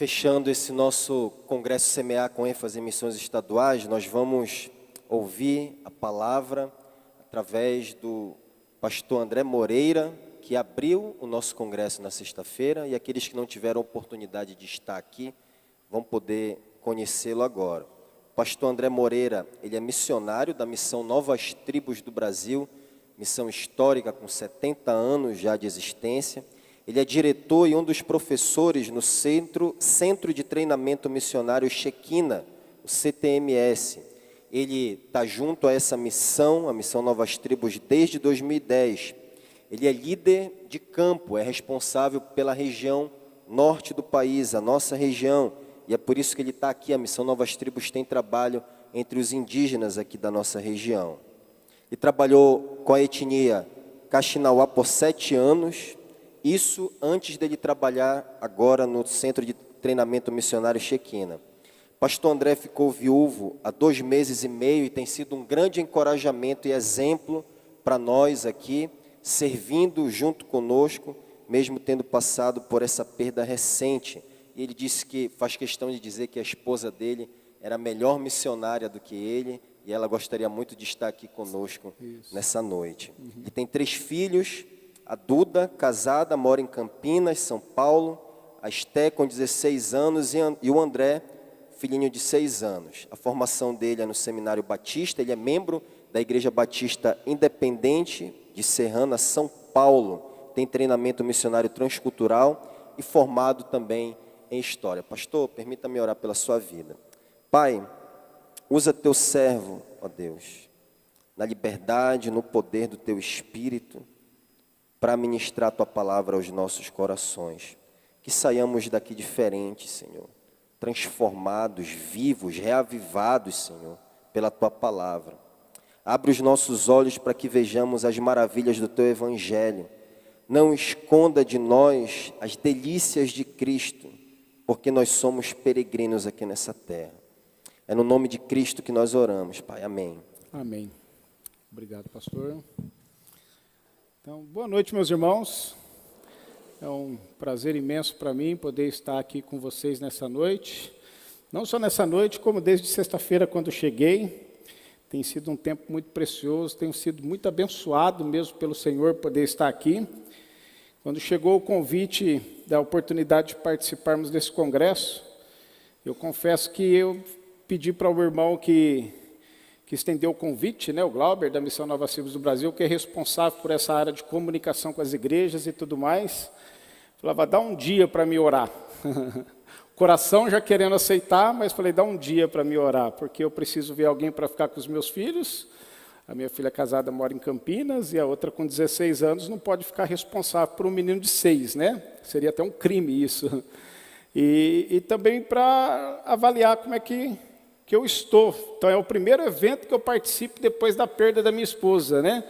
Fechando esse nosso Congresso Semear com ênfase em missões estaduais, nós vamos ouvir a palavra através do pastor André Moreira, que abriu o nosso congresso na sexta-feira, e aqueles que não tiveram oportunidade de estar aqui vão poder conhecê-lo agora. O pastor André Moreira, ele é missionário da missão Novas Tribos do Brasil, missão histórica com 70 anos já de existência. Ele é diretor e um dos professores no Centro de Treinamento Missionário Shekinah, o CTMS. Ele está junto a essa missão, a missão Novas Tribos, desde 2010. Ele é líder de campo, é responsável pela região norte do país, a nossa região. E é por isso que ele está aqui. A missão Novas Tribos tem trabalho entre os indígenas aqui da nossa região. Ele trabalhou com a etnia Kaxinawá por 7 anos. Isso antes dele trabalhar agora no Centro de Treinamento Missionário Shekinah. Pastor André ficou viúvo há 2 meses e meio e tem sido um grande encorajamento e exemplo para nós aqui, servindo junto conosco, mesmo tendo passado por essa perda recente. E ele disse que faz questão de dizer que a esposa dele era melhor missionária do que ele, e ela gostaria muito de estar aqui conosco nessa noite. Ele tem 3 filhos. A Duda, casada, mora em Campinas, São Paulo. A Esté, com 16 anos, e o André, filhinho de 6 anos. A formação dele é no Seminário Batista. Ele é membro da Igreja Batista Independente de Serrana, São Paulo. Tem treinamento missionário transcultural e formado também em História. Pastor, permita-me orar pela sua vida. Pai, usa teu servo, ó Deus, na liberdade, no poder do teu Espírito, para ministrar a tua palavra aos nossos corações. Que saiamos daqui diferentes, Senhor, transformados, vivos, reavivados, Senhor, pela tua palavra. Abre os nossos olhos para que vejamos as maravilhas do teu evangelho. Não esconda de nós as delícias de Cristo, porque nós somos peregrinos aqui nessa terra. É no nome de Cristo que nós oramos, Pai. Amém. Amém. Obrigado, pastor. Então, boa noite, meus irmãos. É um prazer imenso para mim poder estar aqui com vocês nessa noite. Não só nessa noite, como desde sexta-feira, quando cheguei. Tem sido um tempo muito precioso, tenho sido muito abençoado mesmo pelo Senhor poder estar aqui. Quando chegou o convite da oportunidade de participarmos desse congresso, eu confesso que eu pedi para o irmão que estendeu o convite, né, o Glauber, da Missão Novas Tribos do Brasil, que é responsável por essa área de comunicação com as igrejas e tudo mais. Falava, dá um dia para me orar. Coração já querendo aceitar, mas falei, dá um dia para me orar, porque eu preciso ver alguém para ficar com os meus filhos. A minha filha casada mora em Campinas e a outra com 16 anos não pode ficar responsável por um menino de 6, né? Seria até um crime isso. E também para avaliar como é que eu estou. Então, é o primeiro evento que eu participo depois da perda da minha esposa, né?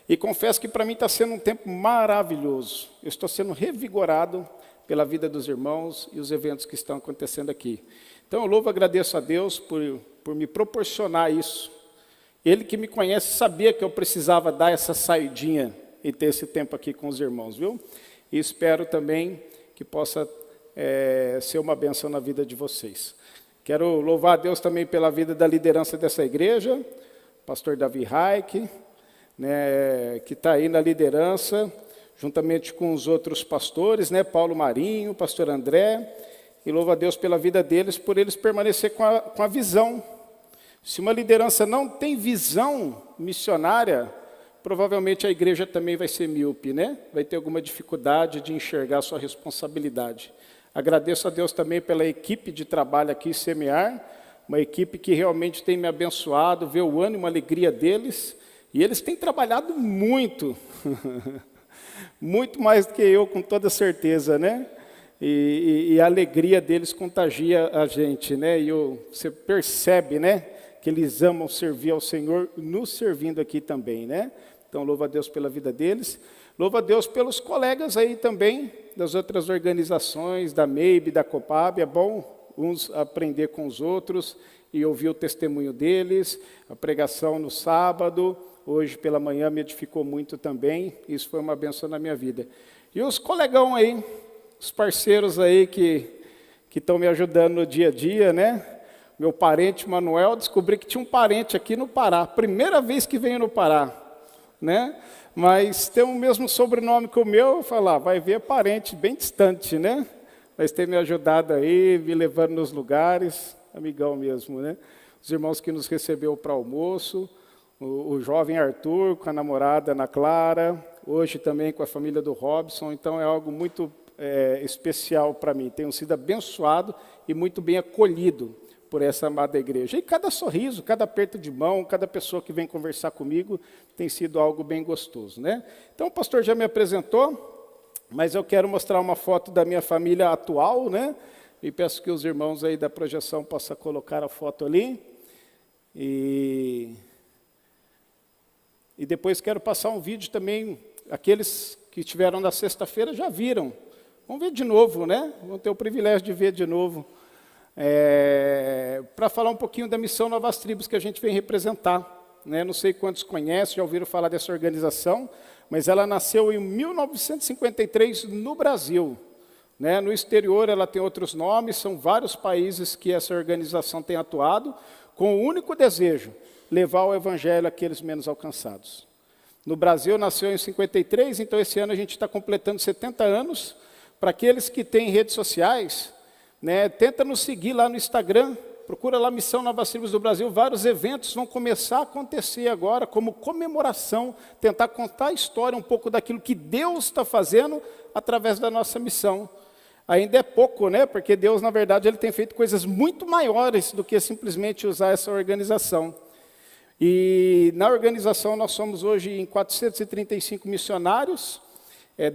E confesso que para mim está sendo um tempo maravilhoso. Eu estou sendo revigorado pela vida dos irmãos e os eventos que estão acontecendo aqui. Então, eu louvo e agradeço a Deus por me proporcionar isso. Ele que me conhece sabia que eu precisava dar essa saidinha e ter esse tempo aqui com os irmãos, viu? E espero também que possa ser uma bênção na vida de vocês. Quero louvar a Deus também pela vida da liderança dessa igreja, pastor Davi Reich, né, que está aí na liderança, juntamente com os outros pastores, né, Paulo Marinho, pastor André, e louvo a Deus pela vida deles, por eles permanecer com a visão. Se uma liderança não tem visão missionária, provavelmente a igreja também vai ser míope, né? Vai ter alguma dificuldade de enxergar a sua responsabilidade. Agradeço a Deus também pela equipe de trabalho aqui, Semear, uma equipe que realmente tem me abençoado, ver o ânimo, a alegria deles, e eles têm trabalhado muito, muito mais do que eu, com toda certeza, né? E a alegria deles contagia a gente, né? E você percebe, né, que eles amam servir ao Senhor, nos servindo aqui também, né? Então, louvo a Deus pela vida deles. Louvo a Deus pelos colegas aí também, das outras organizações, da MEIB, da COPAB. É bom uns aprender com os outros e ouvir o testemunho deles. A pregação no sábado, hoje pela manhã, me edificou muito também. Isso foi uma bênção na minha vida. E os colegão aí, os parceiros aí que que estão me ajudando no dia a dia, né? Meu parente Manuel, descobri que tinha um parente aqui no Pará, primeira vez que venho no Pará, né? Mas tem o mesmo sobrenome que o meu, eu falo, vai ver parente bem distante, né? Mas tem me ajudado aí, me levando nos lugares, amigão mesmo, né? Os irmãos que nos recebeu para almoço, o jovem Arthur com a namorada Ana Clara, hoje também com a família do Robson, então é algo muito especial para mim. Tenho sido abençoado e muito bem acolhido por essa amada igreja. E cada sorriso, cada aperto de mão, cada pessoa que vem conversar comigo tem sido algo bem gostoso, né? Então o pastor já me apresentou, mas eu quero mostrar uma foto da minha família atual, né? E peço que os irmãos aí da projeção possam colocar a foto ali. E depois quero passar um vídeo também, aqueles que estiveram na sexta-feira já viram. Vamos ver de novo, né? Vamos ter o privilégio de ver de novo. Para falar um pouquinho da Missão Novas Tribos que a gente vem representar. Né? Não sei quantos conhecem, já ouviram falar dessa organização, mas ela nasceu em 1953 no Brasil. Né? No exterior ela tem outros nomes, são vários países que essa organização tem atuado, com o único desejo, levar o evangelho àqueles menos alcançados. No Brasil nasceu em 53, então esse ano a gente está completando 70 anos. Para aqueles que têm redes sociais, né, tenta nos seguir lá no Instagram, procura lá Missão Novas Tribos do Brasil, vários eventos vão começar a acontecer agora, como comemoração, tentar contar a história um pouco daquilo que Deus está fazendo através da nossa missão. Ainda é pouco, né, porque Deus, na verdade, Ele tem feito coisas muito maiores do que simplesmente usar essa organização. E na organização nós somos hoje em 435 missionários,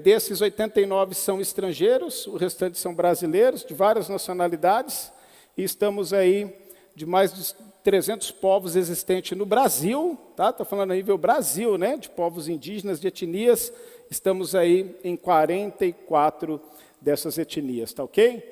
desses 89 são estrangeiros, o restante são brasileiros, de várias nacionalidades, e estamos aí de mais de 300 povos existentes no Brasil, tá? Estou falando a nível Brasil, né? De povos indígenas, de etnias, estamos aí em 44 dessas etnias, tá ok?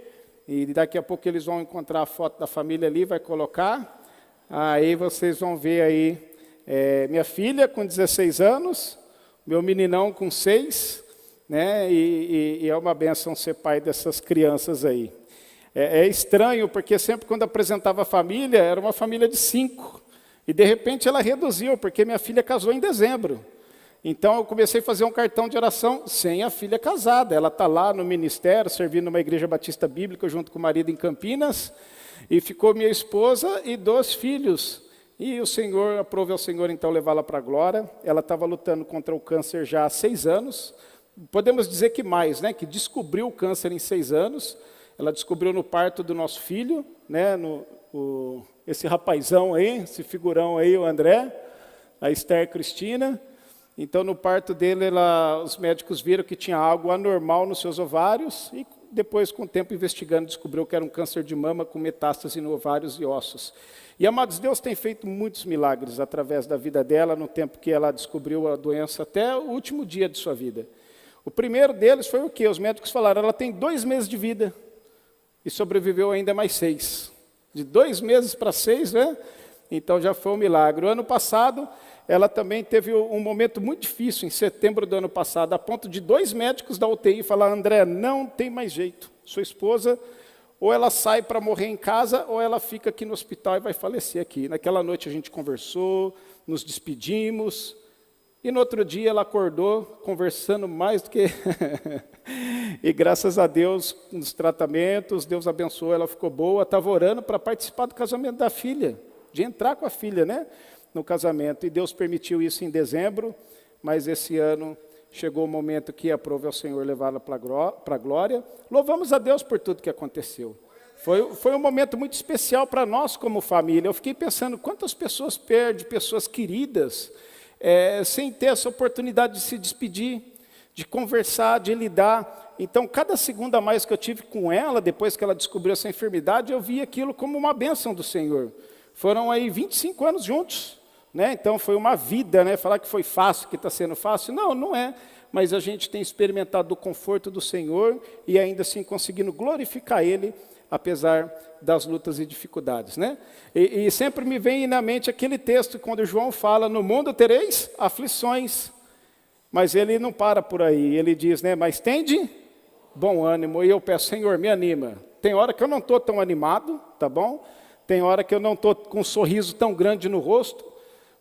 E daqui a pouco eles vão encontrar a foto da família ali, vai colocar, aí vocês vão ver aí, minha filha com 16 anos, meu meninão com 6, né? E é uma benção ser pai dessas crianças aí. É estranho, porque sempre quando apresentava a família, era uma família de 5. E de repente ela reduziu, porque minha filha casou em dezembro. Então eu comecei a fazer um cartão de oração sem a filha casada. Ela está lá no ministério, servindo numa igreja batista bíblica, junto com o marido em Campinas. E ficou minha esposa e 2 filhos. E o Senhor, aprove ao Senhor então levá-la para a glória. Ela estava lutando contra o câncer já há 6 anos. Podemos dizer que mais, né? Que descobriu o câncer em 6 anos. Ela descobriu no parto do nosso filho, né? Esse rapazão aí, esse figurão aí, o André, a Esther Cristina. Então, no parto dele, os médicos viram que tinha algo anormal nos seus ovários e depois, com o tempo investigando, descobriu que era um câncer de mama com metástase no ovários e ossos. E, amados, Deus tem feito muitos milagres através da vida dela, no tempo que ela descobriu a doença, até o último dia de sua vida. O primeiro deles foi o quê? Os médicos falaram, ela tem 2 meses de vida e sobreviveu ainda mais 6. De 2 meses para 6, né? Então já foi um milagre. O ano passado, ela também teve um momento muito difícil, em setembro do ano passado, a ponto de 2 médicos da UTI falar, André, não tem mais jeito. Sua esposa, ou ela sai para morrer em casa, ou ela fica aqui no hospital e vai falecer aqui. Naquela noite a gente conversou, nos despedimos, e no outro dia ela acordou conversando mais do que... E graças a Deus, nos tratamentos, Deus abençoou, ela ficou boa, estava orando para participar do casamento da filha, de entrar com a filha, né, no casamento. E Deus permitiu isso em dezembro, mas esse ano chegou o momento que aprove ao Senhor levá-la para a glória. Louvamos a Deus por tudo que aconteceu. Foi um momento muito especial para nós como família. Eu fiquei pensando, quantas pessoas perdem, pessoas queridas, sem ter essa oportunidade de se despedir, de conversar, de lidar. Então, cada segundo a mais que eu tive com ela, depois que ela descobriu essa enfermidade, eu vi aquilo como uma bênção do Senhor. Foram aí 25 anos juntos, né? Então foi uma vida, né? Falar que foi fácil, que está sendo fácil, não é. Mas a gente tem experimentado o conforto do Senhor e ainda assim conseguindo glorificar Ele, apesar das lutas e dificuldades, né? E sempre me vem na mente aquele texto, quando João fala, no mundo tereis aflições. Mas ele não para por aí, ele diz, né? Mas tende bom ânimo, e eu peço, Senhor, me anima. Tem hora que eu não estou tão animado, tá bom? Tem hora que eu não estou com um sorriso tão grande no rosto,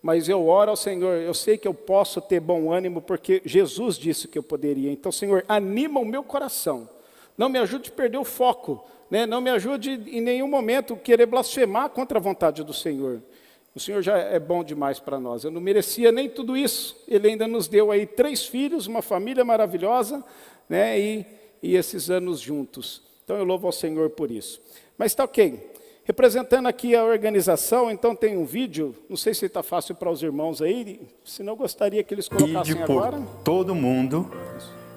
mas eu oro ao Senhor, eu sei que eu posso ter bom ânimo, porque Jesus disse que eu poderia. Então, Senhor, anima o meu coração, não me ajude a perder o foco, né? Não me ajude em nenhum momento querer blasfemar contra a vontade do Senhor. O Senhor já é bom demais para nós, eu não merecia nem tudo isso, Ele ainda nos deu aí 3 filhos, uma família maravilhosa, né? E esses anos juntos. Então eu louvo ao Senhor por isso. Mas está ok. Representando aqui a organização, então tem um vídeo, não sei se está fácil para os irmãos aí, se não gostaria que eles colocassem agora. Por todo mundo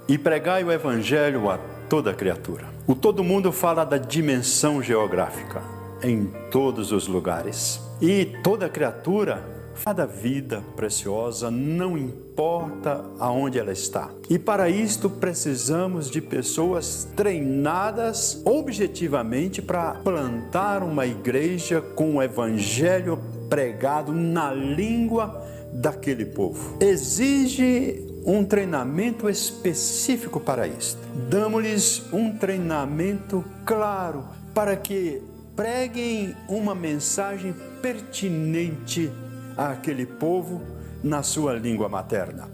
e pregai o evangelho a toda criatura. O todo mundo fala da dimensão geográfica, em todos os lugares. E toda criatura, cada vida preciosa, não importa aonde ela está. E para isto precisamos de pessoas treinadas objetivamente para plantar uma igreja com o evangelho pregado na língua daquele povo. Exige um treinamento específico para isto. Damos-lhes um treinamento claro para que preguem uma mensagem pertinente àquele povo na sua língua materna.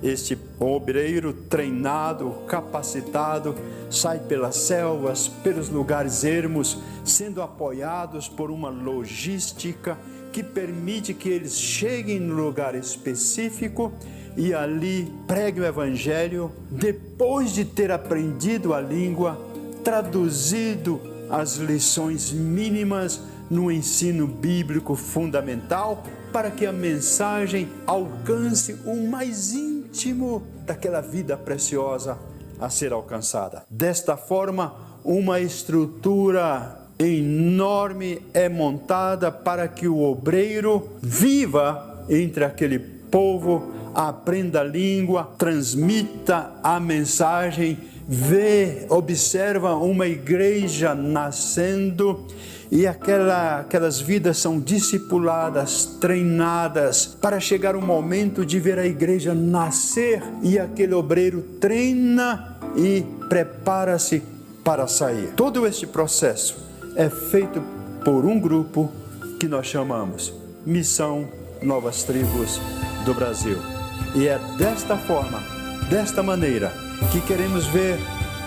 Este obreiro treinado, capacitado, sai pelas selvas, pelos lugares ermos, sendo apoiados por uma logística que permite que eles cheguem no lugar específico e ali preguem o evangelho, depois de ter aprendido a língua, traduzido as lições mínimas no ensino bíblico fundamental, para que a mensagem alcance o mais íntimo daquela vida preciosa a ser alcançada. Desta forma, uma estrutura enorme é montada para que o obreiro viva entre aquele povo, aprenda a língua, transmita a mensagem, observa uma igreja nascendo, e aquelas vidas são discipuladas, treinadas, para chegar o momento de ver a igreja nascer, e aquele obreiro treina e prepara-se para sair. Todo este processo é feito por um grupo que nós chamamos Missão Novas Tribos do Brasil. E é desta forma, desta maneira, que queremos ver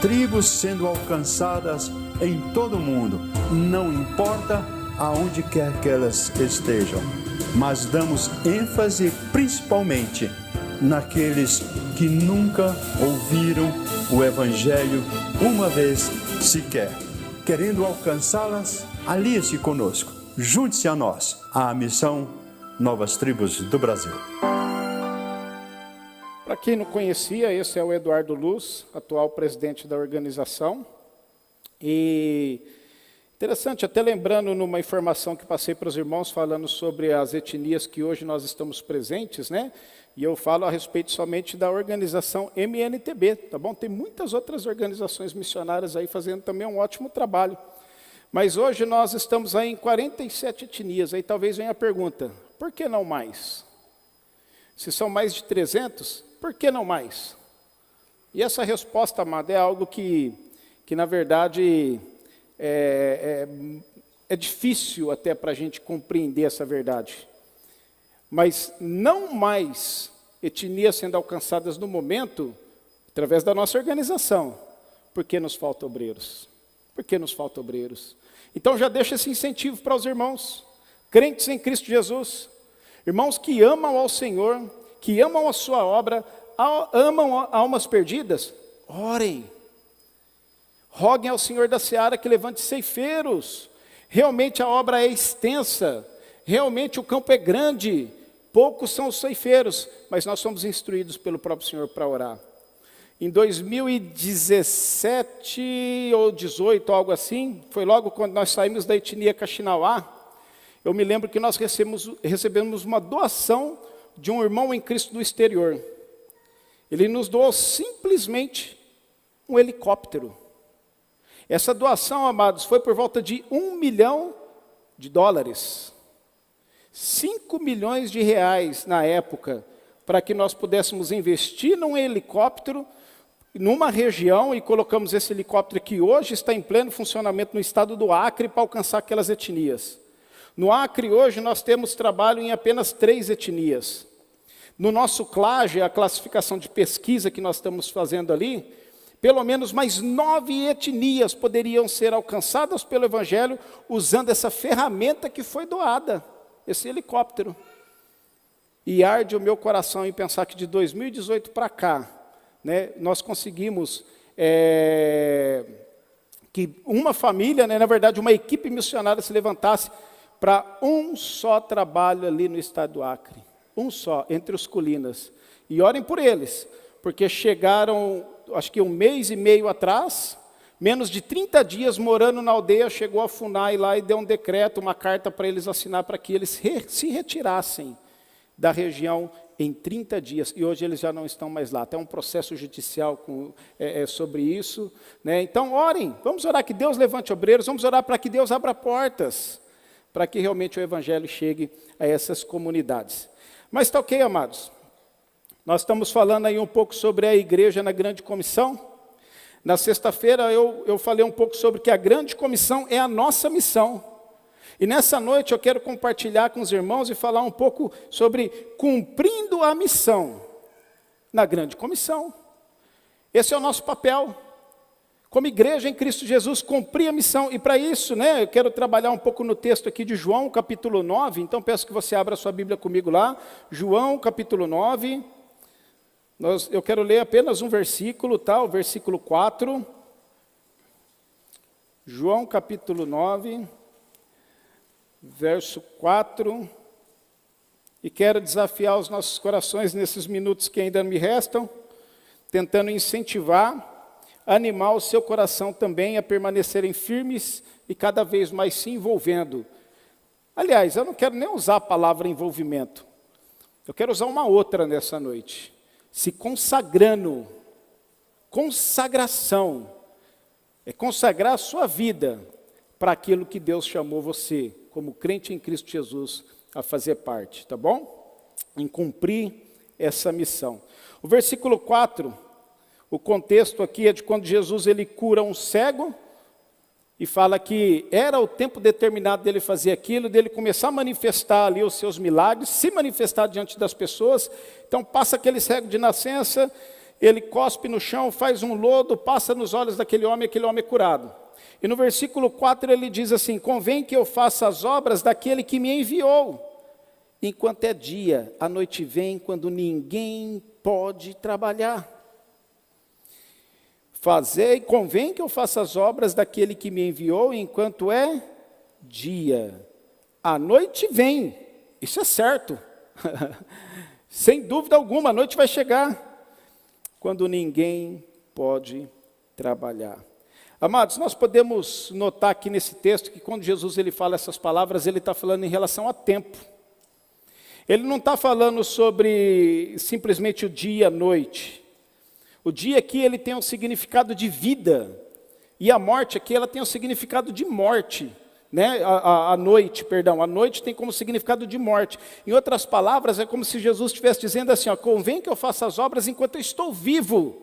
tribos sendo alcançadas em todo o mundo, não importa aonde quer que elas estejam, mas damos ênfase principalmente naqueles que nunca ouviram o Evangelho uma vez sequer. Querendo alcançá-las, alie-se conosco, junte-se a nós, à Missão Novas Tribos do Brasil. Para quem não conhecia, esse é o Eduardo Luz, atual presidente da organização. E interessante, até lembrando numa informação que passei para os irmãos, falando sobre as etnias que hoje nós estamos presentes, né? E eu falo a respeito somente da organização MNTB, tá bom? Tem muitas outras organizações missionárias aí fazendo também um ótimo trabalho. Mas hoje nós estamos aí em 47 etnias, aí talvez venha a pergunta, por que não mais? Se são mais de 300, por que não mais? E essa resposta, amada, é algo que na verdade é difícil até para a gente compreender essa verdade. Mas não mais etnias sendo alcançadas no momento, através da nossa organização, porque nos falta obreiros. Porque nos falta obreiros. Então já deixa esse incentivo para os irmãos, crentes em Cristo Jesus, irmãos que amam ao Senhor, que amam a sua obra, amam almas perdidas, orem. Roguem ao Senhor da Seara que levante ceifeiros. Realmente a obra é extensa, realmente o campo é grande, poucos são os ceifeiros, mas nós somos instruídos pelo próprio Senhor para orar. Em 2017 ou 18, algo assim, foi logo quando nós saímos da etnia Kaxinawá, eu me lembro que nós recebemos uma doação de um irmão em Cristo do exterior. Ele nos doou simplesmente um helicóptero. Essa doação, amados, foi por volta de $1 milhão, 5 milhões de reais na época, para que nós pudéssemos investir num helicóptero numa região e colocamos esse helicóptero que hoje está em pleno funcionamento no estado do Acre para alcançar aquelas etnias. No Acre hoje nós temos trabalho em apenas 3 etnias. No nosso CLAGE, a classificação de pesquisa que nós estamos fazendo ali, pelo menos mais 9 etnias poderiam ser alcançadas pelo Evangelho usando essa ferramenta que foi doada, esse helicóptero. E arde o meu coração em pensar que de 2018 para cá, né, nós conseguimos que uma família, né, na verdade uma equipe missionária se levantasse para um só trabalho ali no estado do Acre. Um só, entre os colinas. E orem por eles, porque chegaram, acho que 1 mês e meio atrás, menos de 30 dias morando na aldeia, chegou a FUNAI lá e deu um decreto, uma carta para eles assinar, para que eles se retirassem da região em 30 dias. E hoje eles já não estão mais lá. Tem um processo judicial sobre isso, né? Então orem, vamos orar que Deus levante obreiros, vamos orar para que Deus abra portas, para que realmente o Evangelho chegue a essas comunidades. Mas está ok, amados. Nós estamos falando aí um pouco sobre a igreja na grande comissão. Na sexta-feira eu falei um pouco sobre que a grande comissão é a nossa missão. E nessa noite eu quero compartilhar com os irmãos e falar um pouco sobre cumprindo a missão na grande comissão. Esse é o nosso papel. Como igreja em Cristo Jesus, cumprir a missão. E para isso, né, eu quero trabalhar um pouco no texto aqui de João, capítulo 9. Então, peço que você abra a sua Bíblia comigo lá. João, capítulo 9. Eu quero ler apenas um versículo, tá? O versículo 4. João, capítulo 9, verso 4. E quero desafiar os nossos corações nesses minutos que ainda me restam, tentando incentivar, animar o seu coração também a permanecerem firmes e cada vez mais se envolvendo. Aliás, eu não quero nem usar a palavra envolvimento. Eu quero usar uma outra nessa noite. Se consagrando. Consagração. É consagrar a sua vida para aquilo que Deus chamou você, como crente em Cristo Jesus, a fazer parte, tá bom? Em cumprir essa missão. O versículo 4... O contexto aqui é de quando Jesus ele cura um cego e fala que era o tempo determinado dele fazer aquilo, dele começar a manifestar ali os seus milagres, se manifestar diante das pessoas. Então passa aquele cego de nascença, ele cospe no chão, faz um lodo, passa nos olhos daquele homem, aquele homem é curado. E no versículo 4 ele diz assim: convém que eu faça as obras daquele que me enviou, enquanto é dia, a noite vem quando ninguém pode trabalhar. Convém que eu faça as obras daquele que me enviou enquanto é dia. A noite vem, isso é certo. Sem dúvida alguma, a noite vai chegar, quando ninguém pode trabalhar. Amados, nós podemos notar aqui nesse texto que quando Jesus ele fala essas palavras, ele está falando em relação a tempo. Ele não está falando sobre simplesmente o dia, a noite. O dia aqui ele tem um significado de vida, e a morte aqui ela tem um significado de morte, né? A noite tem como significado de morte. Em outras palavras, é como se Jesus estivesse dizendo assim, ó, convém que eu faça as obras enquanto eu estou vivo.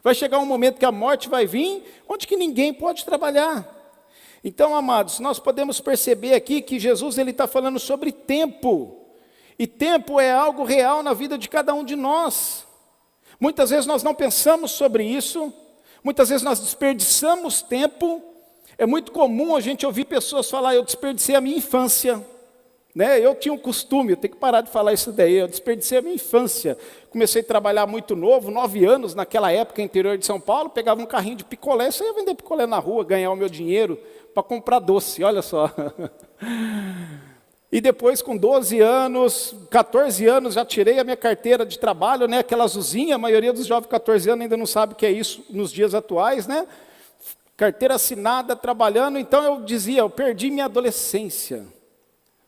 Vai chegar um momento que a morte vai vir, onde que ninguém pode trabalhar. Então, amados, nós podemos perceber aqui que Jesus ele está falando sobre tempo, e tempo é algo real na vida de cada um de nós. Muitas vezes nós não pensamos sobre isso, muitas vezes nós desperdiçamos tempo. É muito comum a gente ouvir pessoas falar, eu desperdicei a minha infância. Né? Eu tinha um costume, eu tenho que parar de falar isso daí, eu desperdicei a minha infância. Comecei a trabalhar muito novo, 9 anos, naquela época, interior de São Paulo, pegava um carrinho de picolé, só ia vender picolé na rua, ganhar o meu dinheiro para comprar doce, olha só. E depois, com 12 anos, 14 anos, já tirei a minha carteira de trabalho, né? Aquela azulzinha, a maioria dos jovens de 14 anos ainda não sabe o que é isso nos dias atuais, né? Carteira assinada, trabalhando. Então eu dizia, eu perdi minha adolescência,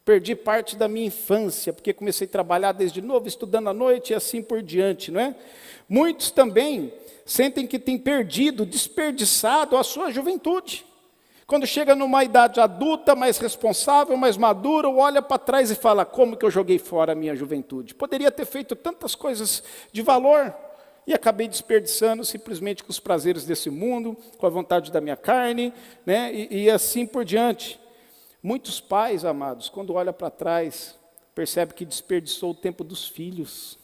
perdi parte da minha infância, porque comecei a trabalhar desde novo, estudando à noite e assim por diante, não é? Muitos também sentem que têm perdido, desperdiçado a sua juventude. Quando chega numa idade adulta, mais responsável, mais madura, olha para trás e fala, como que eu joguei fora a minha juventude? Poderia ter feito tantas coisas de valor. e acabei desperdiçando simplesmente com os prazeres desse mundo, com a vontade da minha carne, né? E assim por diante. Muitos pais, amados, quando olham para trás, percebem que desperdiçou o tempo dos filhos.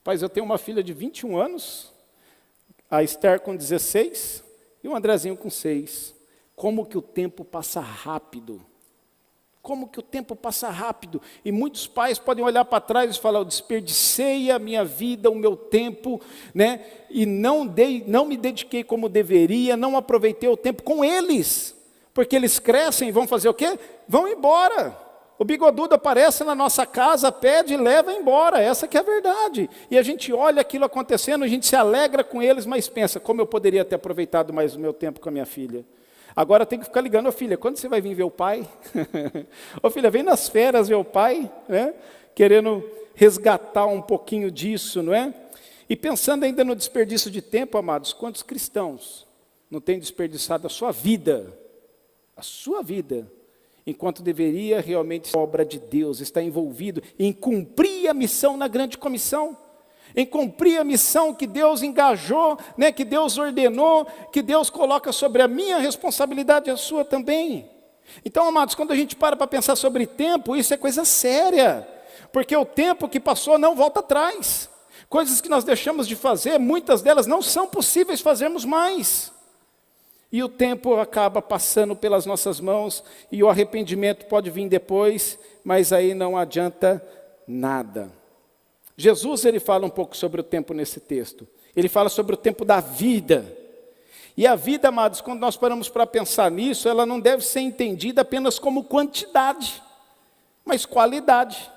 Pais, eu tenho uma filha de 21 anos, a Esther com 16 e o Andrezinho com 6. Como que o tempo passa rápido. Como que o tempo passa rápido. E muitos pais podem olhar para trás e falar, eu desperdicei a minha vida, o meu tempo, né? E não me dediquei como deveria, não aproveitei o tempo com eles. Porque eles crescem e vão fazer o quê? Vão embora. O bigodudo aparece na nossa casa, pede e leva embora. Essa que é a verdade. E a gente olha aquilo acontecendo, a gente se alegra com eles, mas pensa, como eu poderia ter aproveitado mais o meu tempo com a minha filha? Agora tem que ficar ligando, filha, quando você vai vir ver o pai? Filha, vem nas férias ver o pai, né? Querendo resgatar um pouquinho disso, não é? E pensando ainda no desperdício de tempo, amados, quantos cristãos não têm desperdiçado a sua vida, enquanto deveria realmente ser obra de Deus, estar envolvido em cumprir a missão na grande comissão, em cumprir a missão que Deus engajou, né, que Deus ordenou, que Deus coloca sobre a minha responsabilidade e a sua também. Então, amados, quando a gente para pensar sobre tempo, isso é coisa séria, porque o tempo que passou não volta atrás. Coisas que nós deixamos de fazer, muitas delas não são possíveis fazermos mais. E o tempo acaba passando pelas nossas mãos, e o arrependimento pode vir depois, mas aí não adianta nada. Jesus, ele fala um pouco sobre o tempo nesse texto. Ele fala sobre o tempo da vida. E a vida, amados, quando nós paramos para pensar nisso, ela não deve ser entendida apenas como quantidade, mas qualidade.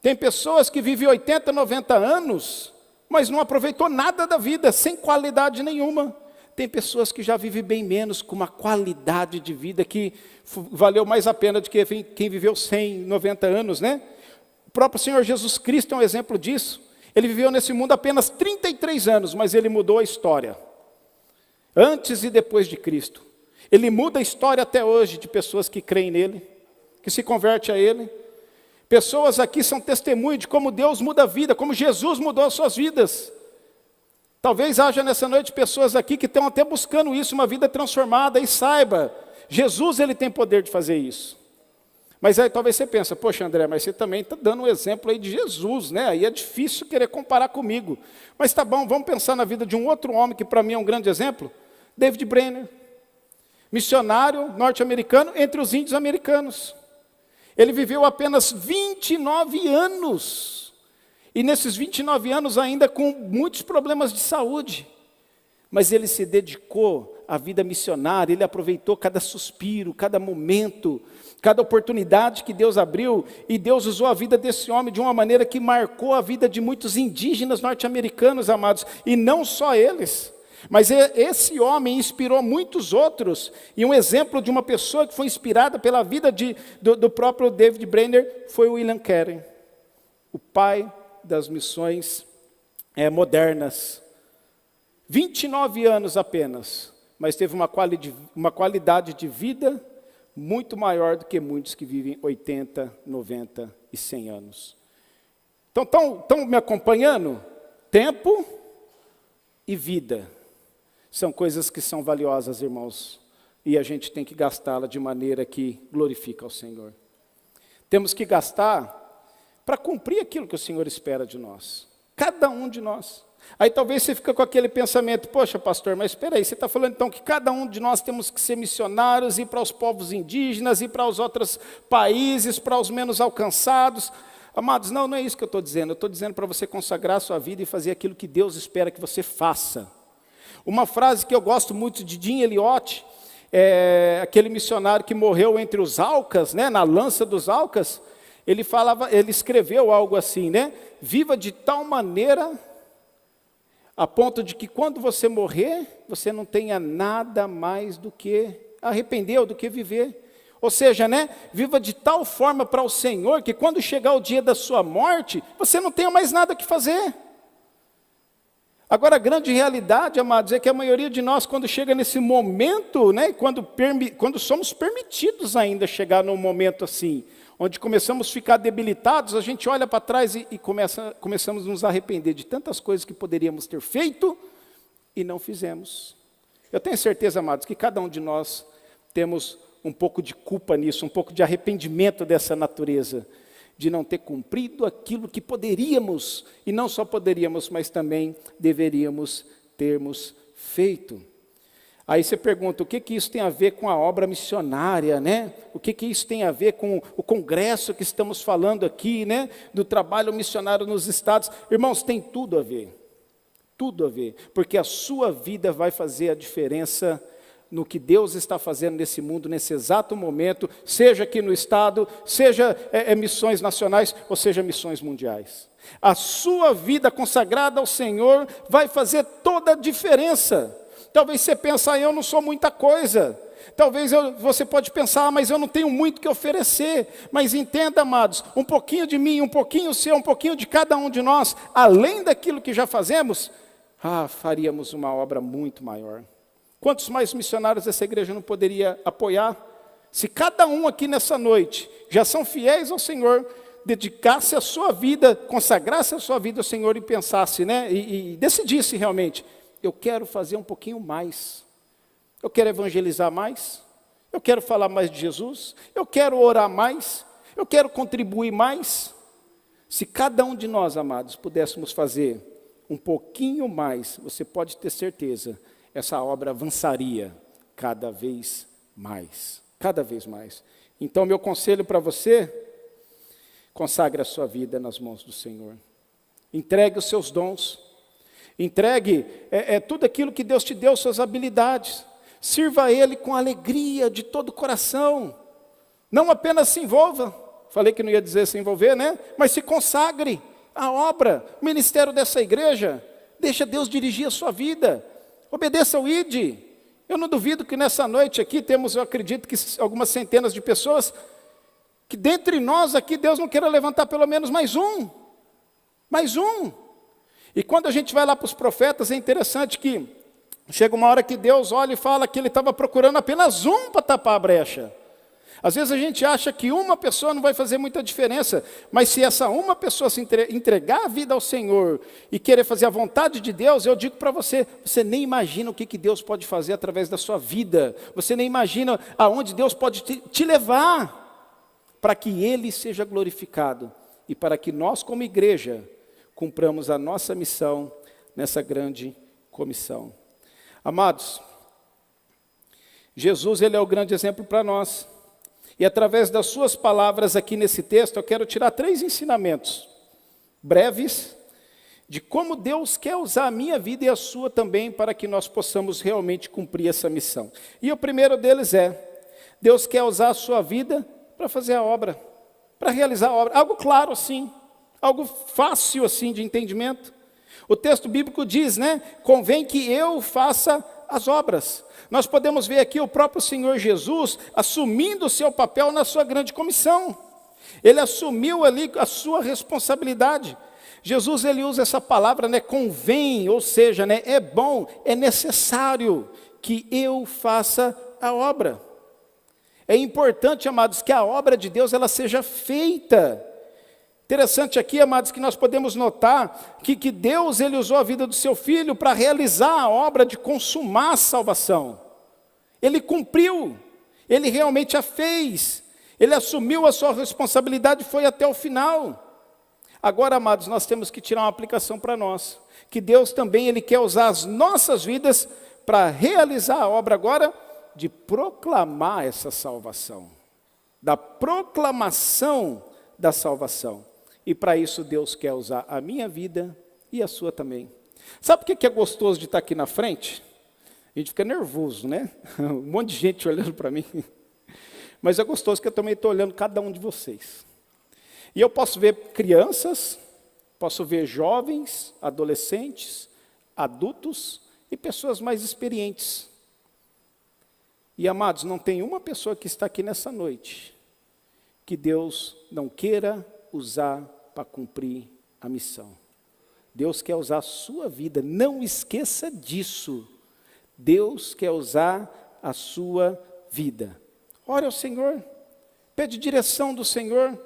Tem pessoas que vivem 80, 90 anos, mas não aproveitou nada da vida, sem qualidade nenhuma. Tem pessoas que já vivem bem menos, com uma qualidade de vida que valeu mais a pena do que quem viveu 100, 90 anos, né? O próprio Senhor Jesus Cristo é um exemplo disso. Ele viveu nesse mundo apenas 33 anos, mas ele mudou a história. Antes e depois de Cristo. Ele muda a história até hoje de pessoas que creem nele, que se convertem a ele. Pessoas aqui são testemunho de como Deus muda a vida, como Jesus mudou as suas vidas. Talvez haja nessa noite pessoas aqui que estão até buscando isso, uma vida transformada, e saiba, Jesus ele tem poder de fazer isso. Mas aí talvez você pensa, poxa André, mas você também está dando um exemplo aí de Jesus, né? Aí é difícil querer comparar comigo. Mas tá bom, vamos pensar na vida de um outro homem que para mim é um grande exemplo, David Brainerd, missionário norte-americano entre os índios americanos. Ele viveu apenas 29 anos. E nesses 29 anos ainda com muitos problemas de saúde. Mas ele se dedicou à vida missionária, ele aproveitou cada suspiro, cada momento, cada oportunidade que Deus abriu, e Deus usou a vida desse homem de uma maneira que marcou a vida de muitos indígenas norte-americanos, amados, e não só eles. Mas esse homem inspirou muitos outros, e um exemplo de uma pessoa que foi inspirada pela vida do próprio David Brainerd foi o William Carey, o pai das missões modernas. 29 anos apenas, mas teve uma qualidade de vida muito maior do que muitos que vivem 80, 90 e 100 anos. Então, estão me acompanhando? Tempo e vida são coisas que são valiosas, irmãos, e a gente tem que gastá-la de maneira que glorifica ao Senhor. Temos que gastar para cumprir aquilo que o Senhor espera de nós. Cada um de nós. Aí talvez você fica com aquele pensamento, poxa pastor, mas espera aí, você está falando então que cada um de nós temos que ser missionários, ir para os povos indígenas, ir para os outros países, para os menos alcançados. Amados, não é isso que eu estou dizendo. Eu estou dizendo para você consagrar a sua vida e fazer aquilo que Deus espera que você faça. Uma frase que eu gosto muito de Jim Elliot, aquele missionário que morreu entre os Aucas, né, na lança dos Aucas, ele escreveu algo assim, né? Viva de tal maneira a ponto de que quando você morrer, você não tenha nada mais do que arrepender, do que viver. Ou seja, né? Viva de tal forma para o Senhor que quando chegar o dia da sua morte, você não tenha mais nada que fazer. Agora, a grande realidade, amados, é que a maioria de nós, quando chega nesse momento, né, quando somos permitidos ainda chegar num momento assim, onde começamos a ficar debilitados, a gente olha para trás e começamos a nos arrepender de tantas coisas que poderíamos ter feito e não fizemos. Eu tenho certeza, amados, que cada um de nós temos um pouco de culpa nisso, um pouco de arrependimento dessa natureza, de não ter cumprido aquilo que poderíamos, e não só poderíamos, mas também deveríamos termos feito. Aí você pergunta, o que isso tem a ver com a obra missionária, né? O que isso tem a ver com o congresso que estamos falando aqui, né? Do trabalho missionário nos estados. Irmãos, tem tudo a ver, porque a sua vida vai fazer a diferença no que Deus está fazendo nesse mundo, nesse exato momento, seja aqui no estado, seja missões nacionais, ou seja missões mundiais. A sua vida consagrada ao Senhor vai fazer toda a diferença. Talvez você pense, eu não sou muita coisa. Talvez você pode pensar, mas eu não tenho muito que oferecer. Mas entenda, amados, um pouquinho de mim, um pouquinho seu, um pouquinho de cada um de nós, além daquilo que já fazemos, faríamos uma obra muito maior. Quantos mais missionários essa igreja não poderia apoiar? Se cada um aqui nessa noite, já são fiéis ao Senhor, dedicasse a sua vida, consagrasse a sua vida ao Senhor e pensasse, né? E decidisse realmente, eu quero fazer um pouquinho mais. Eu quero evangelizar mais. Eu quero falar mais de Jesus. Eu quero orar mais. Eu quero contribuir mais. Se cada um de nós, amados, pudéssemos fazer um pouquinho mais, você pode ter certeza, essa obra avançaria cada vez mais. Cada vez mais. Então, meu conselho para você, consagre a sua vida nas mãos do Senhor. Entregue os seus dons. Entregue tudo aquilo que Deus te deu, suas habilidades. Sirva a Ele com alegria de todo o coração. Não apenas se envolva. Falei que não ia dizer se envolver, né? Mas se consagre à obra, o ministério dessa igreja. Deixa Deus dirigir a sua vida. Obedeça ao ID. Eu não duvido que nessa noite aqui temos, eu acredito que algumas centenas de pessoas, que dentre nós aqui Deus não queira levantar pelo menos mais um. Mais um. E quando a gente vai lá para os profetas, é interessante que chega uma hora que Deus olha e fala que Ele estava procurando apenas um para tapar a brecha. Às vezes a gente acha que uma pessoa não vai fazer muita diferença, mas se essa uma pessoa se entregar a vida ao Senhor e querer fazer a vontade de Deus, eu digo para você, você nem imagina o que Deus pode fazer através da sua vida, você nem imagina aonde Deus pode te levar, para que Ele seja glorificado e para que nós como igreja cumpramos a nossa missão nessa grande comissão. Amados, Jesus, Ele é o grande exemplo para nós. E através das suas palavras aqui nesse texto, eu quero tirar 3 ensinamentos breves de como Deus quer usar a minha vida e a sua também para que nós possamos realmente cumprir essa missão. E o primeiro deles Deus quer usar a sua vida para fazer a obra, para realizar a obra. Algo claro assim, algo fácil assim de entendimento. O texto bíblico diz, né? Convém que eu faça as obras. Nós podemos ver aqui o próprio Senhor Jesus assumindo o seu papel na sua grande comissão. Ele assumiu ali a sua responsabilidade. Jesus, ele usa essa palavra, né, convém, ou seja, né, é bom, é necessário que eu faça a obra. É importante, amados, que a obra de Deus ela seja feita. Interessante aqui, amados, que nós podemos notar que Deus ele usou a vida do seu Filho para realizar a obra de consumar a salvação. Ele cumpriu, ele realmente a fez, ele assumiu a sua responsabilidade e foi até o final. Agora, amados, nós temos que tirar uma aplicação para nós, que Deus também ele quer usar as nossas vidas para realizar a obra agora de proclamar essa salvação, da proclamação da salvação. E para isso Deus quer usar a minha vida e a sua também. Sabe por que é gostoso de estar aqui na frente? A gente fica nervoso, né? Um monte de gente olhando para mim. Mas é gostoso que eu também estou olhando cada um de vocês. E eu posso ver crianças, posso ver jovens, adolescentes, adultos e pessoas mais experientes. E amados, não tem uma pessoa que está aqui nessa noite que Deus não queira usar para cumprir a missão. Deus quer usar a sua vida, não esqueça disso. Deus quer usar a sua vida. Ore ao Senhor, pede direção do Senhor,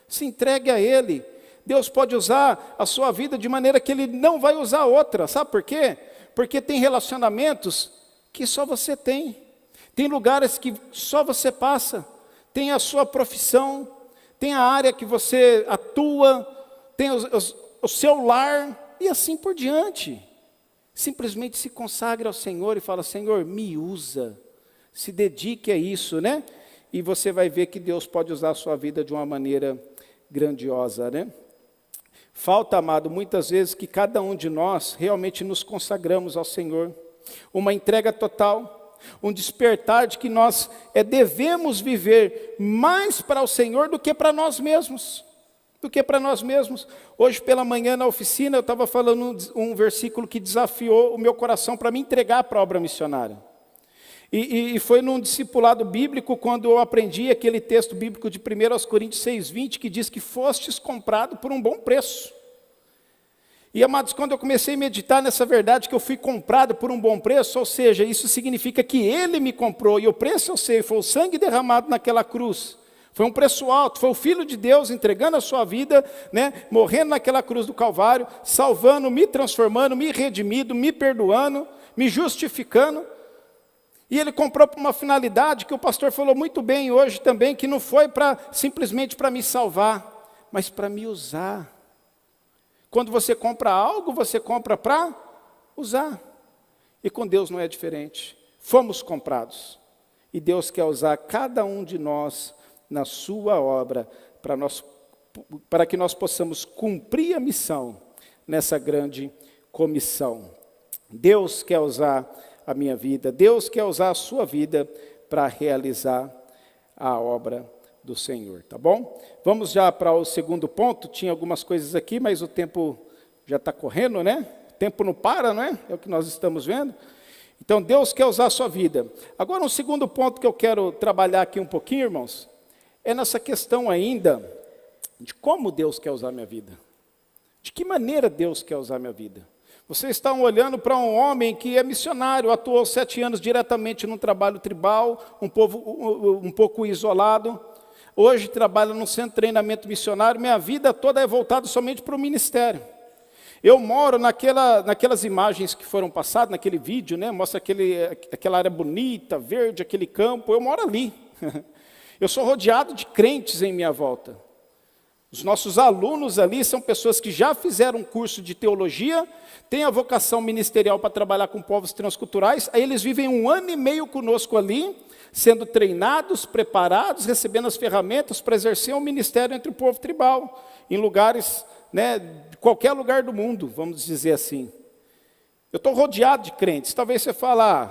se entregue a Ele. Deus pode usar a sua vida de maneira que Ele não vai usar outra, sabe por quê? Porque tem relacionamentos que só você tem, tem lugares que só você passa, tem a sua profissão, tem a área que você atua, tem o seu lar e assim por diante. Simplesmente se consagre ao Senhor e fala: Senhor, me usa, se dedique a isso, né? E você vai ver que Deus pode usar a sua vida de uma maneira grandiosa, né? Falta, amado, muitas vezes que cada um de nós realmente nos consagramos ao Senhor, uma entrega total, um despertar de que nós devemos viver mais para o Senhor do que para nós mesmos. Hoje pela manhã na oficina eu estava falando um versículo que desafiou o meu coração para me entregar para a obra missionária. E foi num discipulado bíblico quando eu aprendi aquele texto bíblico de 1 Coríntios 6:20, que diz que fostes comprado por um bom preço. E, amados, quando eu comecei a meditar nessa verdade que eu fui comprado por um bom preço, ou seja, isso significa que Ele me comprou, e o preço eu sei, foi o sangue derramado naquela cruz. Foi um preço alto, foi o Filho de Deus entregando a sua vida, né, morrendo naquela cruz do Calvário, salvando, me transformando, me redimindo, me perdoando, me justificando. E Ele comprou por uma finalidade que o pastor falou muito bem hoje também, que não foi simplesmente para me salvar, mas para me usar. Quando você compra algo, você compra para usar. E com Deus não é diferente. Fomos comprados. E Deus quer usar cada um de nós na sua obra, para que nós possamos cumprir a missão nessa grande comissão. Deus quer usar a minha vida, Deus quer usar a sua vida para realizar a obra do Senhor, tá bom? Vamos já para o segundo ponto. Tinha algumas coisas aqui, mas o tempo já está correndo, né? O tempo não para, não é? É o que nós estamos vendo. Então, Deus quer usar a sua vida. Agora, um segundo ponto que eu quero trabalhar aqui um pouquinho, irmãos, é nessa questão ainda de como Deus quer usar a minha vida. De que maneira Deus quer usar a minha vida? Vocês estão olhando para um homem que é missionário, atuou 7 anos diretamente num trabalho tribal, um pouco isolado. Hoje trabalha num centro de treinamento missionário. Minha vida toda é voltada somente para o ministério. Eu moro naquelas imagens que foram passadas, naquele vídeo, né? Mostra aquela área bonita, verde, aquele campo. Eu moro ali. Eu sou rodeado de crentes em minha volta. Os nossos alunos ali são pessoas que já fizeram um curso de teologia, têm a vocação ministerial para trabalhar com povos transculturais, aí eles vivem 1 ano e meio conosco ali, sendo treinados, preparados, recebendo as ferramentas para exercer um ministério entre o povo tribal, em lugares, né, de qualquer lugar do mundo, vamos dizer assim. Eu estou rodeado de crentes. Talvez você fale,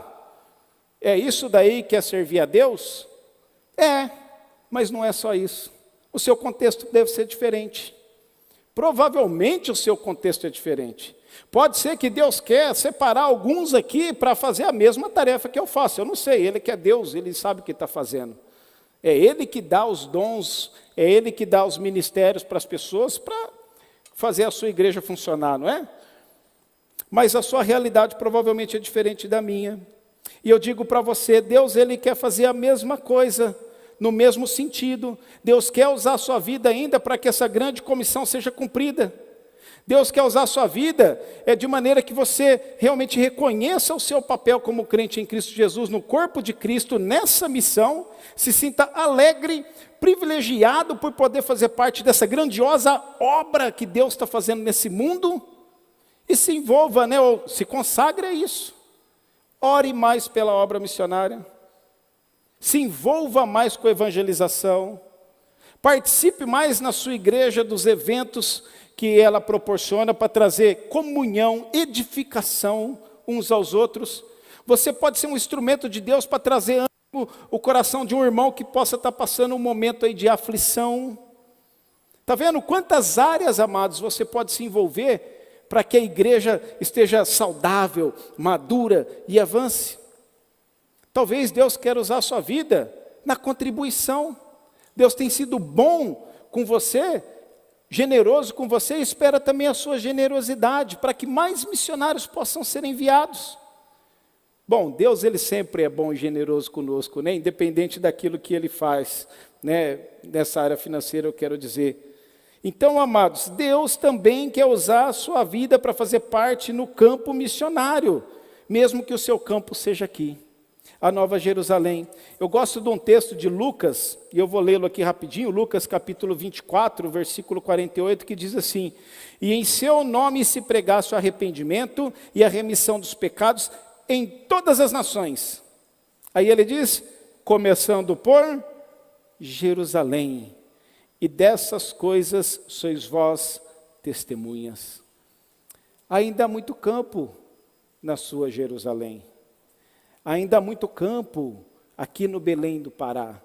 é isso daí que é servir a Deus? É, mas não é só isso. O seu contexto deve ser diferente. Provavelmente o seu contexto é diferente. Pode ser que Deus quer separar alguns aqui para fazer a mesma tarefa que eu faço. Eu não sei, Ele que é Deus, Ele sabe o que está fazendo. É Ele que dá os dons, é Ele que dá os ministérios para as pessoas para fazer a sua igreja funcionar, não é? Mas a sua realidade provavelmente é diferente da minha. E eu digo para você, Deus, Ele quer fazer a mesma coisa, no mesmo sentido. Deus quer usar a sua vida ainda para que essa grande comissão seja cumprida. Deus quer usar a sua vida de maneira que você realmente reconheça o seu papel como crente em Cristo Jesus, no corpo de Cristo, nessa missão, se sinta alegre, privilegiado por poder fazer parte dessa grandiosa obra que Deus está fazendo nesse mundo, e se envolva, né, ou se consagre a isso. Ore mais pela obra missionária. Se envolva mais com a evangelização. Participe mais na sua igreja dos eventos que ela proporciona para trazer comunhão, edificação uns aos outros. Você pode ser um instrumento de Deus para trazer ânimo o coração de um irmão que possa estar passando um momento aí de aflição. Está vendo quantas áreas, amados, você pode se envolver para que a igreja esteja saudável, madura e avance? Talvez Deus queira usar a sua vida na contribuição. Deus tem sido bom com você, generoso com você, espera também a sua generosidade, para que mais missionários possam ser enviados. Bom, Deus, Ele sempre é bom e generoso conosco, né? Independente daquilo que Ele faz, né? Nessa área financeira, eu quero dizer. Então, amados, Deus também quer usar a sua vida para fazer parte no campo missionário, mesmo que o seu campo seja aqui, a Nova Jerusalém. Eu gosto de um texto de Lucas, e eu vou lê-lo aqui rapidinho, Lucas capítulo 24, versículo 48, que diz assim: e em seu nome se pregasse o arrependimento e a remissão dos pecados em todas as nações. Aí ele diz, começando por Jerusalém, e dessas coisas sois vós testemunhas. Ainda há muito campo na sua Jerusalém. Ainda há muito campo aqui no Belém do Pará,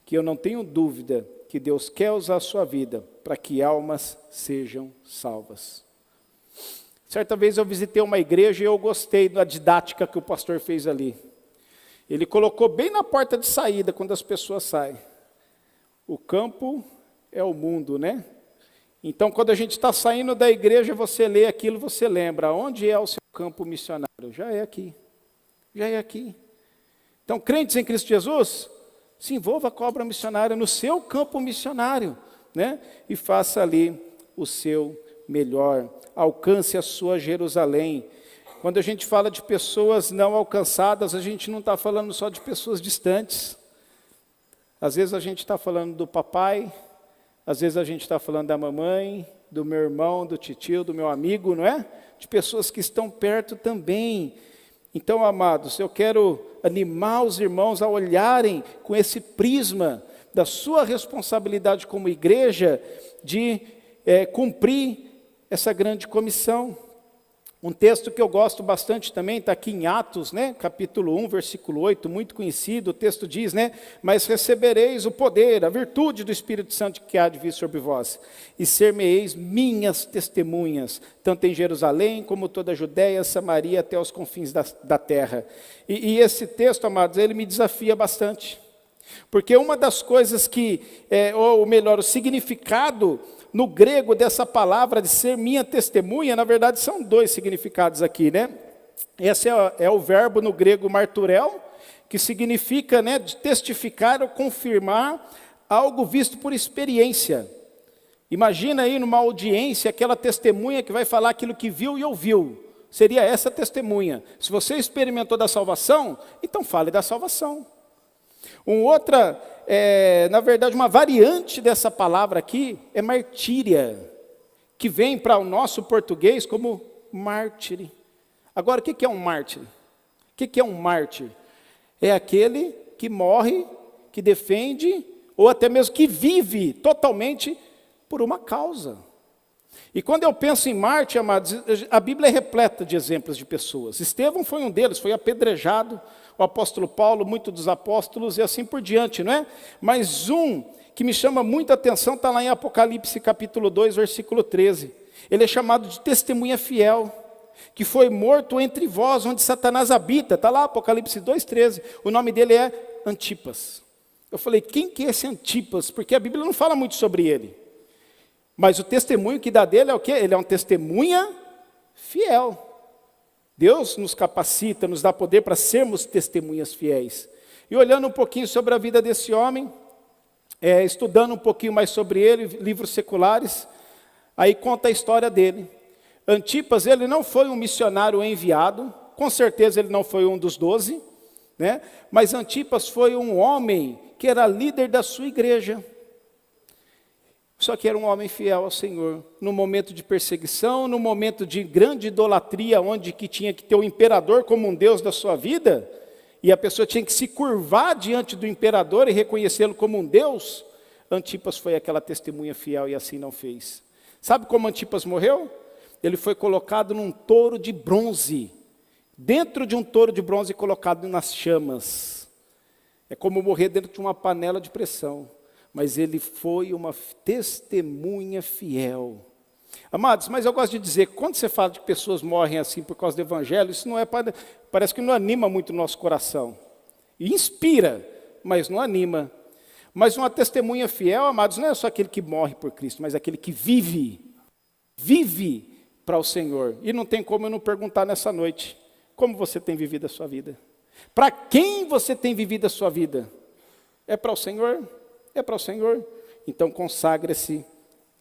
que eu não tenho dúvida que Deus quer usar a sua vida para que almas sejam salvas. Certa vez eu visitei uma igreja e eu gostei da didática que o pastor fez ali. Ele colocou bem na porta de saída, quando as pessoas saem. O campo é o mundo, né? Então, quando a gente está saindo da igreja, você lê aquilo, você lembra, onde é o seu campo missionário? Já é aqui. Já é aqui. Então, crentes em Cristo Jesus, se envolva com a obra missionária no seu campo missionário, né? E faça ali o seu melhor. Alcance a sua Jerusalém. Quando a gente fala de pessoas não alcançadas, a gente não está falando só de pessoas distantes. Às vezes a gente está falando do papai, às vezes a gente está falando da mamãe, do meu irmão, do titio, do meu amigo, não é? De pessoas que estão perto também. Então, amados, eu quero animar os irmãos a olharem com esse prisma da sua responsabilidade como igreja de cumprir essa grande comissão. Um texto que eu gosto bastante também, está aqui em Atos, né? Capítulo 1, versículo 8, muito conhecido, o texto diz, né? Mas recebereis o poder, a virtude do Espírito Santo que há de vir sobre vós, e ser-me-eis minhas testemunhas, tanto em Jerusalém, como toda a Judéia, Samaria, até os confins da terra. E esse texto, amados, ele me desafia bastante, porque uma das coisas que, ou melhor, o significado no grego dessa palavra de ser minha testemunha, na verdade são dois significados aqui, né? Esse é o verbo no grego marturel, que significa, né, de testificar ou confirmar algo visto por experiência. Imagina aí numa audiência aquela testemunha que vai falar aquilo que viu e ouviu. Seria essa testemunha. Se você experimentou da salvação, então fale da salvação. Na verdade, uma variante dessa palavra aqui é martíria, que vem para o nosso português como mártir. Agora, o que é um mártir? O que é um mártir? É aquele que morre, que defende, ou até mesmo que vive totalmente por uma causa. E quando eu penso em mártir, amados, a Bíblia é repleta de exemplos de pessoas. Estevão foi um deles, foi apedrejado, o apóstolo Paulo, muitos dos apóstolos e assim por diante, não é? Mas um que me chama muita atenção está lá em Apocalipse capítulo 2, versículo 13. Ele é chamado de testemunha fiel, que foi morto entre vós, onde Satanás habita. Está lá, Apocalipse 2, 13. O nome dele é Antipas. Eu falei, quem que é esse Antipas? Porque a Bíblia não fala muito sobre ele. Mas o testemunho que dá dele é o quê? Ele é um testemunha fiel. Deus nos capacita, nos dá poder para sermos testemunhas fiéis. E olhando um pouquinho sobre a vida desse homem, estudando um pouquinho mais sobre ele, livros seculares, aí conta a história dele. Antipas, ele não foi um missionário enviado, com certeza ele não foi um dos 12, né? Mas Antipas foi um homem que era líder da sua igreja. Só que era um homem fiel ao Senhor, no momento de perseguição, no momento de grande idolatria, onde que tinha que ter o imperador como um Deus da sua vida, e a pessoa tinha que se curvar diante do imperador e reconhecê-lo como um Deus. Antipas foi aquela testemunha fiel e assim não fez. Sabe como Antipas morreu? Ele foi colocado num touro de bronze, dentro de um touro de bronze colocado nas chamas. É como morrer dentro de uma panela de pressão. Mas ele foi uma testemunha fiel. Amados, mas eu gosto de dizer, quando você fala de que pessoas morrem assim por causa do Evangelho, isso não parece que não anima muito o nosso coração. E inspira, mas não anima. Mas uma testemunha fiel, amados, não é só aquele que morre por Cristo, mas aquele que vive para o Senhor. E não tem como eu não perguntar nessa noite, como você tem vivido a sua vida? Para quem você tem vivido a sua vida? É para o Senhor? É para o Senhor? Então consagra-se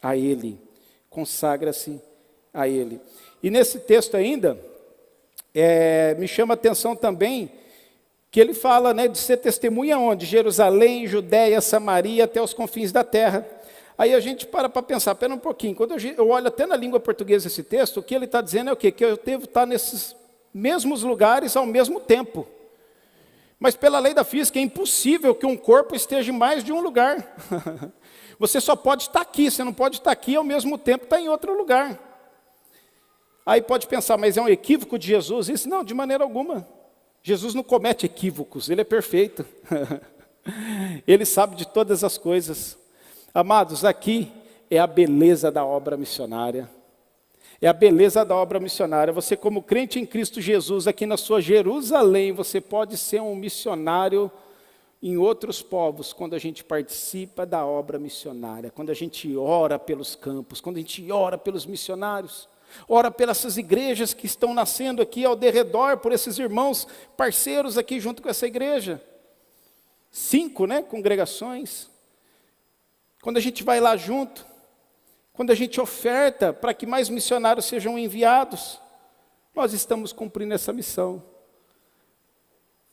a Ele. Consagra-se a Ele. E nesse texto ainda, me chama a atenção também, que ele fala, né, de ser testemunha onde? Jerusalém, Judéia, Samaria, até os confins da terra. Aí a gente para pensar, espera um pouquinho, quando eu olho até na língua portuguesa esse texto, o que ele está dizendo é o quê? Que eu devo estar nesses mesmos lugares ao mesmo tempo. Mas pela lei da física é impossível que um corpo esteja em mais de um lugar. Você só pode estar aqui, você não pode estar aqui e ao mesmo tempo estar em outro lugar. Aí pode pensar, mas é um equívoco de Jesus? Isso não, de maneira alguma. Jesus não comete equívocos, Ele é perfeito. Ele sabe de todas as coisas. Amados, aqui é a beleza da obra missionária. É a beleza da obra missionária. Você, como crente em Cristo Jesus, aqui na sua Jerusalém, você pode ser um missionário em outros povos, quando a gente participa da obra missionária, quando a gente ora pelos campos, quando a gente ora pelos missionários, ora pelas igrejas que estão nascendo aqui ao derredor, por esses irmãos parceiros aqui junto com essa igreja. 5, né, congregações. Quando a gente vai lá junto, quando a gente oferta para que mais missionários sejam enviados, nós estamos cumprindo essa missão.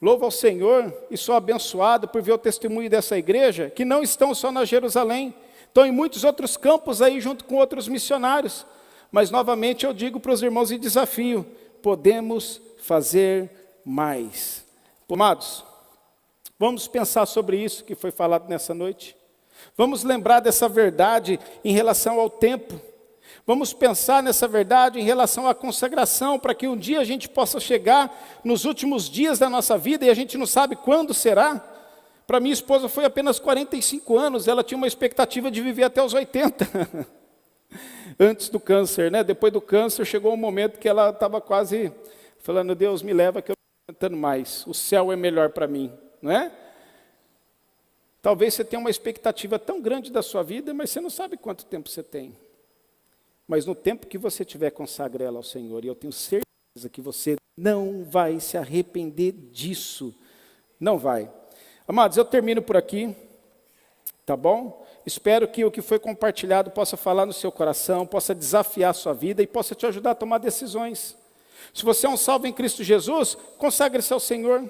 Louvo ao Senhor e sou abençoado por ver o testemunho dessa igreja, que não estão só na Jerusalém, estão em muitos outros campos aí junto com outros missionários. Mas novamente eu digo para os irmãos e desafio, podemos fazer mais. Amados, vamos pensar sobre isso que foi falado nessa noite. Vamos lembrar dessa verdade em relação ao tempo. Vamos pensar nessa verdade em relação à consagração, para que um dia a gente possa chegar nos últimos dias da nossa vida, e a gente não sabe quando será. Para minha esposa foi apenas 45 anos, ela tinha uma expectativa de viver até os 80. Antes do câncer, né? Depois do câncer, chegou um momento que ela estava quase falando, Deus me leva que eu não estou aguentando mais, o céu é melhor para mim, não é? Talvez você tenha uma expectativa tão grande da sua vida, mas você não sabe quanto tempo você tem. Mas no tempo que você tiver, consagre ela ao Senhor. E eu tenho certeza que você não vai se arrepender disso. Não vai. Amados, eu termino por aqui. Tá bom? Espero que o que foi compartilhado possa falar no seu coração, possa desafiar a sua vida e possa te ajudar a tomar decisões. Se você é um salvo em Cristo Jesus, consagre-se ao Senhor.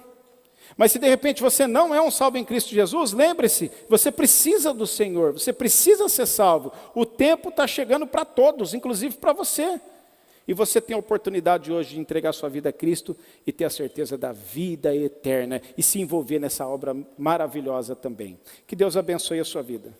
Mas se de repente você não é um salvo em Cristo Jesus, lembre-se, você precisa do Senhor, você precisa ser salvo. O tempo está chegando para todos, inclusive para você. E você tem a oportunidade hoje de entregar sua vida a Cristo e ter a certeza da vida eterna e se envolver nessa obra maravilhosa também. Que Deus abençoe a sua vida.